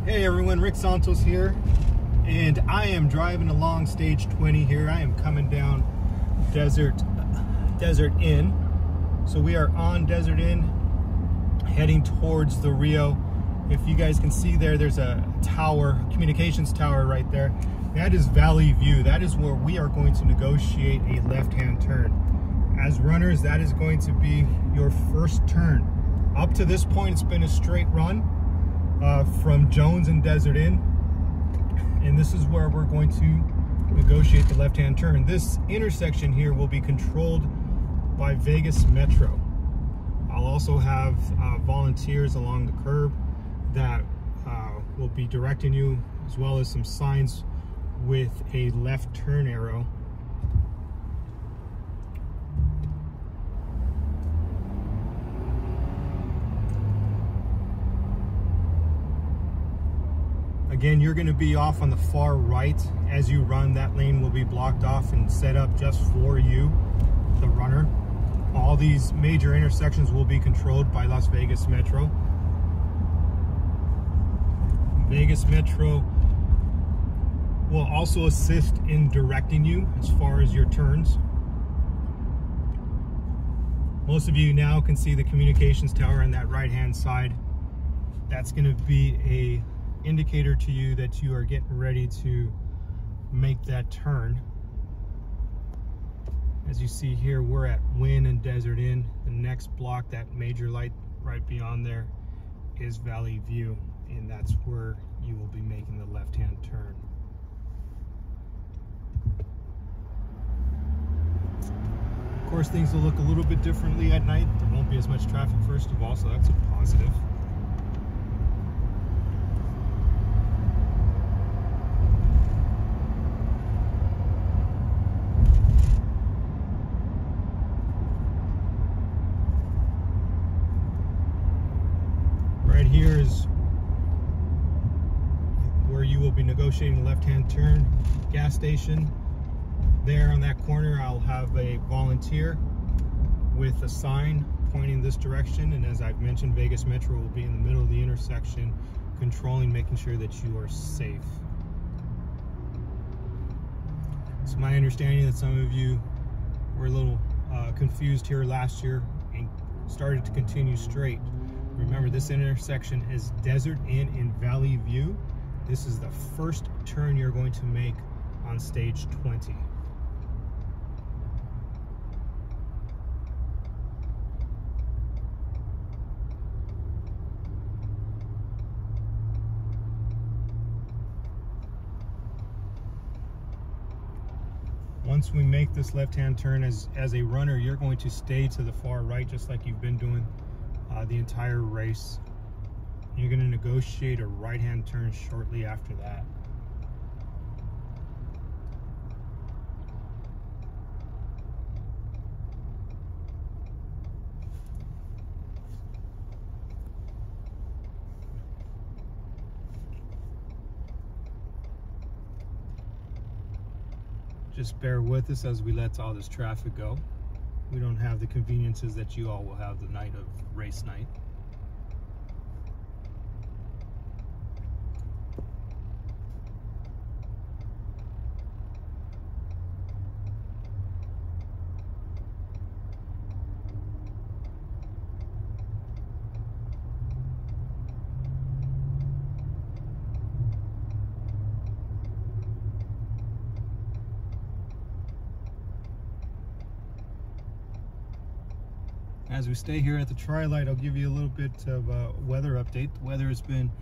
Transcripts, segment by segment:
Hey everyone, Rick Santos here, and I am driving along stage 20 here. I am coming down Desert Inn. So we are on Desert Inn, heading towards the Rio. If you guys can see there, there's a tower, communications tower right there. That is Valley View. That is where we are going to negotiate a left-hand turn. As runners, that is going to be your first turn. Up to this point, it's been a straight run from Jones and Desert Inn, and this is where we're going to negotiate the left-hand turn. This intersection here will be controlled by Vegas Metro. I'll also have volunteers along the curb that will be directing you, as well as some signs with a left turn arrow. Again, you're going to be off on the far right. As you run, that lane will be blocked off and set up just for you, the runner. All these major intersections will be controlled by Las Vegas Metro. Vegas Metro will also assist in directing you as far as your turns. Most of you now can see the communications tower on that right-hand side. That's going to be a indicator to you that you are getting ready to make that turn. As you see here, we're at Wynn and Desert Inn. The next block, that major light right beyond there, is Valley View, and that's where you will be making the left-hand turn. Of course, things will look a little bit differently at night. There won't be as much traffic, first of all, so that's a positive. Right here is where you will be negotiating the left-hand turn. Gas station. There on that corner, I'll have a volunteer with a sign pointing this direction, and as I've mentioned, Vegas Metro will be in the middle of the intersection, controlling, making sure that you are safe. It's my understanding that some of you were a little confused here last year and started to continue straight. Remember, this intersection is Desert Inn in Valley View. This is the first turn you're going to make on stage 20. Once we make this left-hand turn, as a runner, you're going to stay to the far right, just like you've been doing the entire race. You're going to negotiate a right-hand turn shortly after that. Just bear with us as we let all this traffic go. We don't have the conveniences that you all will have the night of race night. As we stay here at the Tri-Light, I'll give you a little bit of a weather update. The weather has been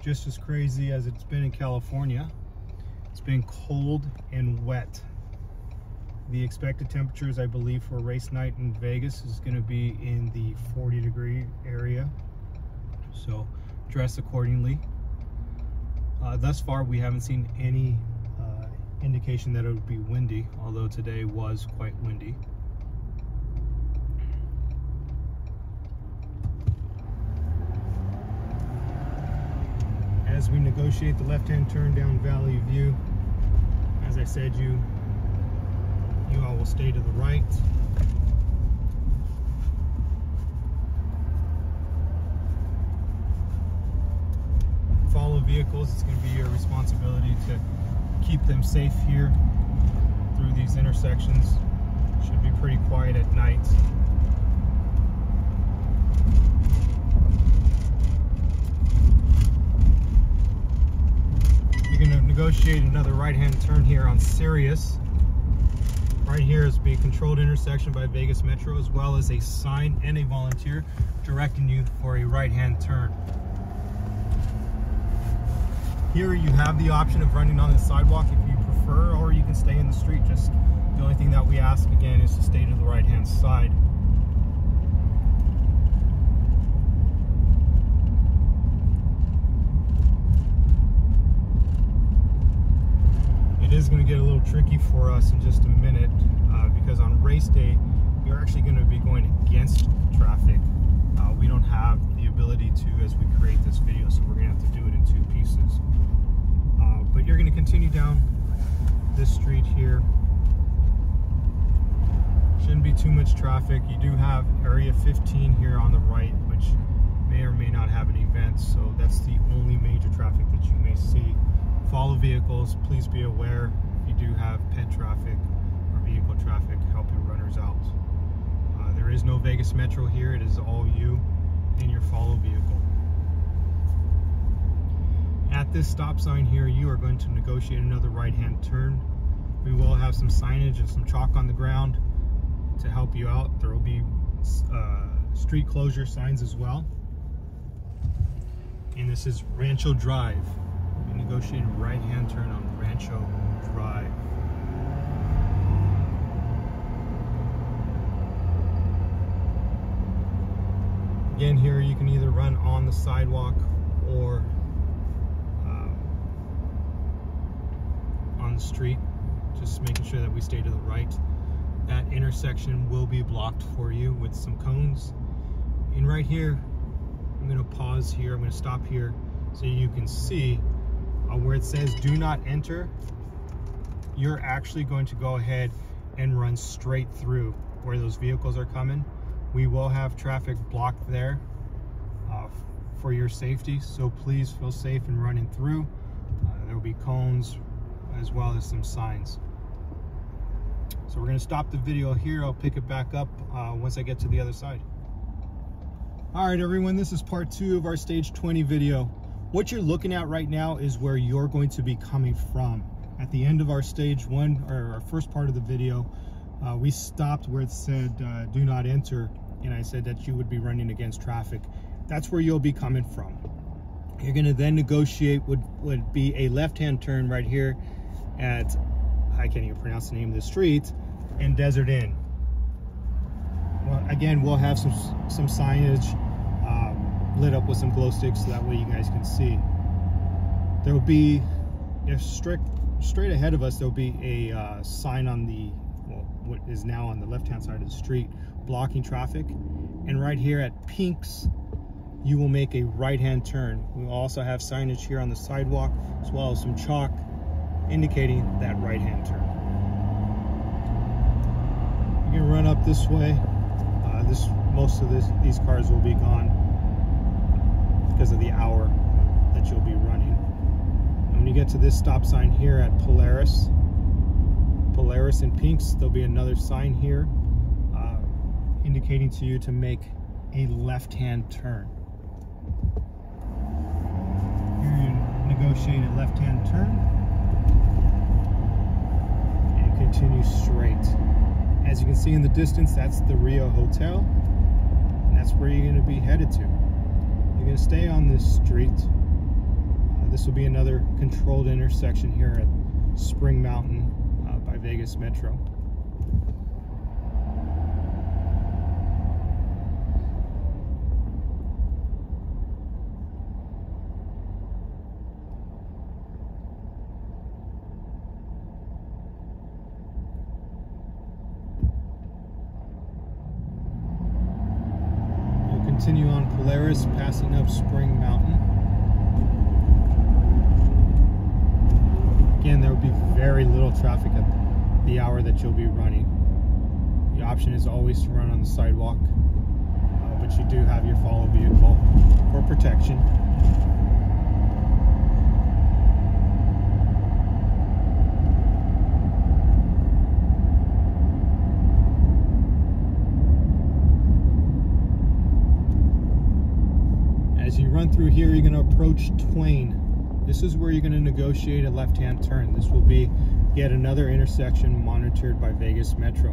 just as crazy as it's been in California. It's been cold and wet. The expected temperatures, I believe, for race night in Vegas is going to be in the 40-degree area. So dress accordingly. Thus far, we haven't seen any indication that it would be windy, although today was quite windy. As we negotiate the left-hand turn down Valley View, as I said, you all will stay to the right. Follow vehicles. It's going to be your responsibility to keep them safe here through these intersections. Should be pretty quiet at night. You're going to negotiate another right-hand turn here on Sirius. Right here is being controlled intersection by Vegas Metro, as well as a sign and a volunteer directing you for a right-hand turn. Here you have the option of running on the sidewalk if you prefer, or you can stay in the street. Just the only thing that we ask again is to stay to the right-hand side. It is going to get a little tricky for us in just a minute because on race day you're actually going to be going against traffic. We don't have the ability to as we create this video, so we're going to have to do it in two pieces. But you're going to continue down this street here. Shouldn't be too much traffic. You do have area 15 here on the right, which may or may not have an event, so that's the only major traffic that you may see. Follow vehicles, please be aware if you do have pet traffic or vehicle traffic, help your runners out. There is no Vegas Metro here, it is all you and your follow vehicle. At this stop sign here, you are going to negotiate another right-hand turn. We will have some signage and some chalk on the ground to help you out. There will be street closure signs as well. And this is Rancho Drive. We negotiate a right-hand turn on Rancho Drive. Again, here you can either run on the sidewalk or on the street, just making sure that we stay to the right. That intersection will be blocked for you with some cones. And right here, I'm going to pause here, I'm going to stop here so you can see where it says do not enter. You're actually going to go ahead and run straight through where those vehicles are coming. We will have traffic blocked there for your safety, so please feel safe in running through. There will be cones as well as some signs. So we're going to stop the video here. I'll pick it back up once I get to the other side. All right, everyone, this is part 2 of our stage 20 video. What you're looking at right now is where you're going to be coming from. At the end of our stage 1, or our first part of the video, we stopped where it said do not enter, and I said that you would be running against traffic. That's where you'll be coming from. You're going to then negotiate would be a left-hand turn right here at, I can't even pronounce the name of the street, in Desert Inn. Well, again, we'll have some signage lit up with some glow sticks so that way you guys can see. There will be, straight ahead of us, there will be a sign on the, well, what is now on the left-hand side of the street, blocking traffic. And right here at Pink's, you will make a right-hand turn. We will also have signage here on the sidewalk, as well as some chalk indicating that right-hand turn. You're gonna run up this way. Most of these cars will be gone because of the hour that you'll be running. And when you get to this stop sign here at Polaris and Pink's, there'll be another sign here indicating to you to make a left-hand turn. Here you negotiate a left-hand turn and continue straight. As you can see in the distance, that's the Rio Hotel, and that's where you're going to be headed to. You're going to stay on this street. This will be another controlled intersection here at Spring Mountain by Vegas Metro. Continue on Polaris, passing up Spring Mountain. Again, there will be very little traffic at the hour that you'll be running. The option is always to run on the sidewalk, but you do have your follow vehicle for protection. approach Twain, this is where you're going to negotiate a left-hand turn. This will be yet another intersection monitored by Vegas Metro.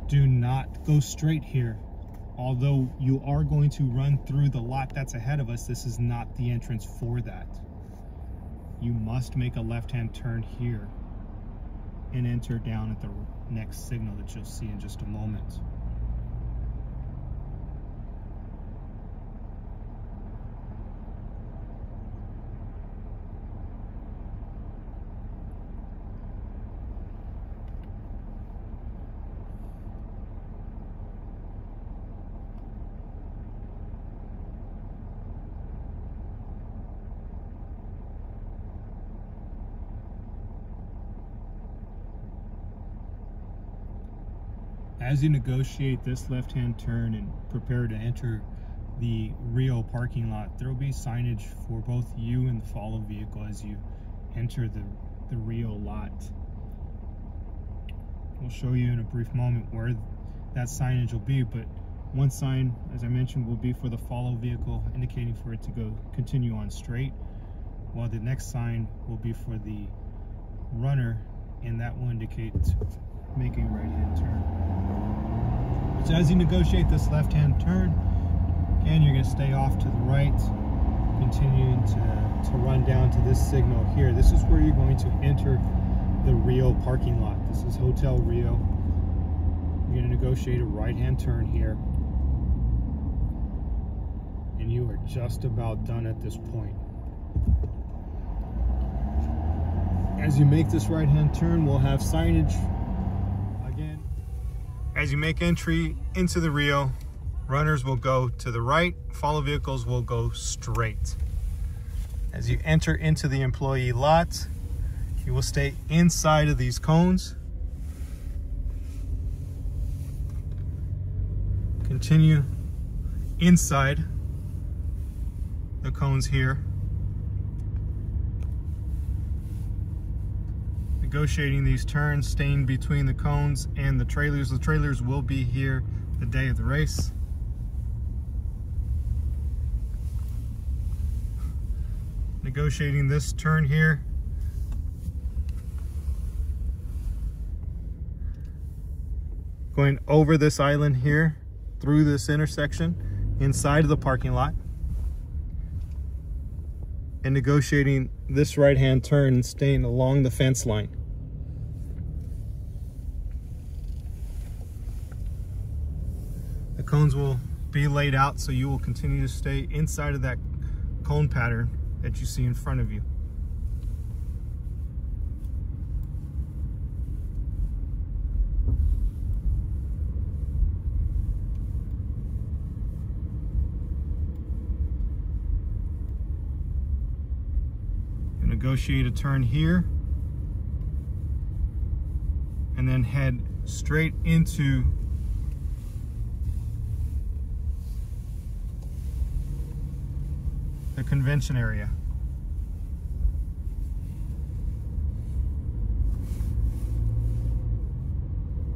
Do not go straight here. Although you are going to run through the lot that's ahead of us, this is not the entrance for that. You must make a left-hand turn here and enter down at the next signal that you'll see in just a moment. As you negotiate this left-hand turn and prepare to enter the Rio parking lot, there will be signage for both you and the follow vehicle as you enter the Rio lot. We'll show you in a brief moment where that signage will be, but one sign, as I mentioned, will be for the follow vehicle, indicating for it to continue on straight, while the next sign will be for the runner, and that will indicate making a right-hand turn. So as you negotiate this left-hand turn, again, you're going to stay off to the right, continuing to run down to this signal here. This is where you're going to enter the Rio parking lot. This is Hotel Rio. You're going to negotiate a right-hand turn here, and you are just about done at this point. As you make this right-hand turn, we'll have signage. As you make entry into the Rio, runners will go to the right, follow vehicles will go straight. As you enter into the employee lot, you will stay inside of these cones. Continue inside the cones here. Negotiating these turns, staying between the cones and the trailers. The trailers will be here the day of the race. Negotiating this turn here. Going over this island here, through this intersection, inside of the parking lot. And negotiating this right-hand turn and staying along the fence line. The cones will be laid out, so you will continue to stay inside of that cone pattern that you see in front of you. You negotiate a turn here and then head straight into the convention area.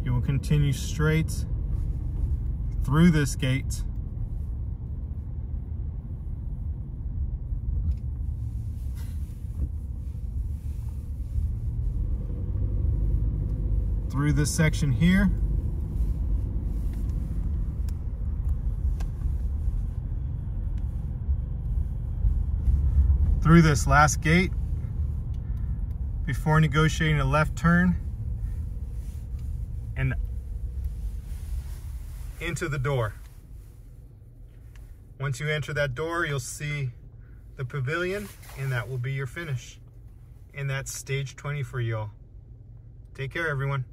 You will continue straight through this gate through this section here, through this last gate before negotiating a left turn and into the door. Once you enter that door, you'll see the pavilion, and that will be your finish. And that's stage 20 for y'all. Take care, everyone.